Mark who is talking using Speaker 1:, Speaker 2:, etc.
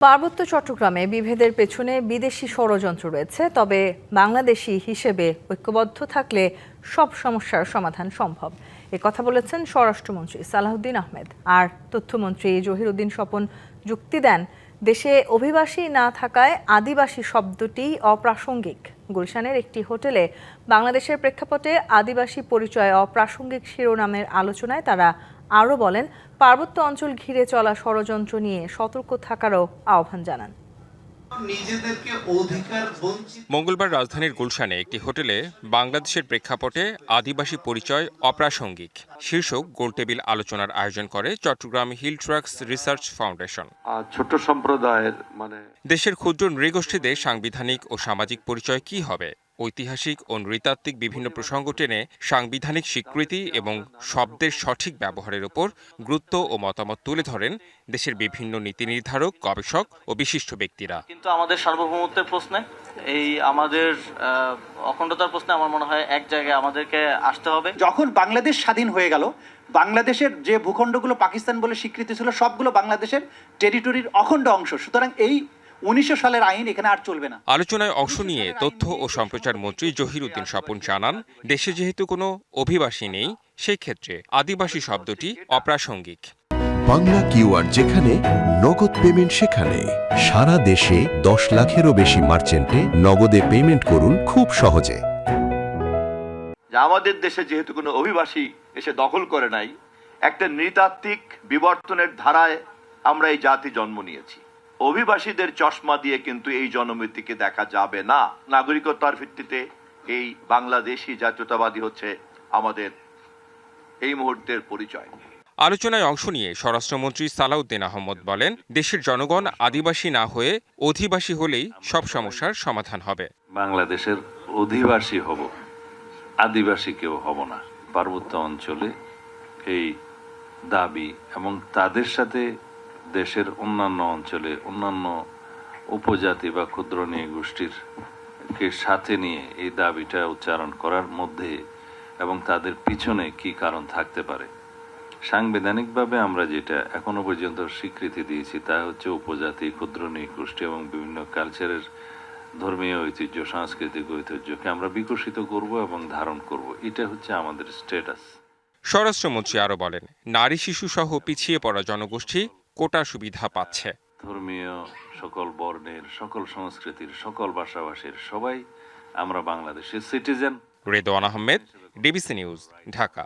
Speaker 1: পার্বত্য চট্টগ্রামে বিভেদের পেছনে বিদেশি ষড়যন্ত্র রয়েছে, তবে বাংলাদেশি হিসেবে ঐক্যবদ্ধ থাকলে সব সমস্যার সমাধান সম্ভব। কথা বলেছেন স্বরাষ্ট্রমন্ত্রী সালাউদ্দিন আহমেদ। আর তথ্যমন্ত্রী জহিরুদ্দিন স্বপন যুক্তি দেন, দেশে অভিবাসী না থাকায় আদিবাসী শব্দটি অপ্রাসঙ্গিক। গুলশানের একটি হোটেলে বাংলাদেশের প্রেক্ষাপটে আদিবাসী পরিচয় অপ্রাসঙ্গিক শিরোনামের আলোচনায় তারা আরও বলেন, পার্বত্য অঞ্চল ঘিরে চলা ষড়যন্ত্র নিয়ে সতর্ক থাকারও আহ্বান জানান।
Speaker 2: মঙ্গলবার রাজধানীর গুলশানে একটি হোটেলে বাংলাদেশের প্রেক্ষাপটে আদিবাসী পরিচয় অপ্রাসঙ্গিক শীর্ষক গোলটেবিল আলোচনার আয়োজন করে Chittagong hill tracts research foundation.
Speaker 3: ছোট সম্প্রদায়ের
Speaker 2: দেশের ক্ষুদ্র নৃগোষ্ঠীদের সাংবিধানিক ও সামাজিক পরিচয় কি হবে, ঐতিহাসিক ও নৃতাত্ত্বিক বিভিন্ন প্রসঙ্গ টেনে সাংবিধানিক স্বীকৃতি এবং শব্দের সঠিক ব্যবহারের উপর গুরুত্ব ও মতামত তুলে ধরেন দেশের বিভিন্ন নীতি নির্ধারক, গবেষক ও বিশিষ্ট ব্যক্তিরা।
Speaker 4: কিন্তু আমাদের সার্বভৌমত্বের প্রশ্নে, এই আমাদের অখণ্ডতার প্রশ্নে আমার মনে হয় এক জায়গায় আমাদেরকে আসতে হবে।
Speaker 5: যখন বাংলাদেশ স্বাধীন হয়ে গেল, বাংলাদেশের যে ভূখণ্ডগুলো পাকিস্তান বলে স্বীকৃতি ছিল সবগুলো বাংলাদেশের টেরিটরির অখণ্ড অংশ। সুতরাং এই 1900 সালের আইন এখানে আর চলবে না।
Speaker 2: আলোচনায় অংশ নিয়ে তথ্য ও সম্প্রচার মন্ত্রী জহিরুদ্দিন স্বপন জানান, দেশে যেহেতু কোনো অভিবাসী নেই, সেই ক্ষেত্রে আদিবাসী শব্দটি অপ্রাসঙ্গিক।
Speaker 6: বাংলা কিউআর যেখানে, নগদ পেমেন্ট সেখানে। সারা দেশে 10 লাখেরও বেশি মার্চেন্টে নগদে পেমেন্ট করুন খুব সহজে।
Speaker 3: আমাদের দেশে যেহেতু কোনো অভিবাসী এসে দখল করে নাই, একটা নৃতাত্ত্বিক বিবর্তনের ধারায় আমরা এই জাতি জন্ম নিয়েছি। অভিবাসীদের চশমা দিয়ে কিন্তু এই জনমৃত্যুকে দেখা যাবে না। নাগরিকতার ভিত্তিতে এই বাংলাদেশি জাতীয়তাবাদী হচ্ছে আমাদের এই মুহূর্তের পরিচয়।
Speaker 2: আলোচনায় অংশ নিয়ে স্বরাষ্ট্রমন্ত্রী সালাউদ্দিন আহমেদ বলেন, দেশের জনগণ আদিবাসী না হয়ে অধিবাসী হলেই সব সমস্যার সমাধান হবে।
Speaker 7: বাংলাদেশের অধিবাসী হব, আদিবাসী কেউ হব না। পার্বত্য অঞ্চলে এই দাবি এবং তাদের সাথে দেশের অন্যান্য অঞ্চলে অন্যান্য উপজাতি বা ক্ষুদ্র নৃগোষ্ঠীর কে সাথে নিয়ে এই দাবিটা উচ্চারণ করার মধ্যে এবং তাদের পিছনে কি কারণ থাকতে পারে, সাংবিধানিকভাবে আমরা যেটা এখনো পর্যন্ত স্বীকৃতি দিয়েছি তা হচ্ছে উপজাতি, ক্ষুদ্র নৃগোষ্ঠী এবং বিভিন্ন কালচারের ধর্মীয় ঐতিহ্য, সাংস্কৃতিক ঐতিহ্যকে আমরা বিকশিত করব এবং ধারণ করব। এটা হচ্ছে আমাদের স্ট্যাটাস।
Speaker 2: স্বরাষ্ট্রমন্ত্রী আরও বলেন, নারী শিশু সহ পিছিয়ে পড়া জনগোষ্ঠী কোটা সুবিধা পাচ্ছে।
Speaker 7: ধর্মীয় সকল বর্ণের, সকল সংস্কৃতির, সকল ভাষাভাষীর সবাই আমরা বাংলাদেশের citizen.
Speaker 2: Redwan Ahmed, DBC news, Dhaka.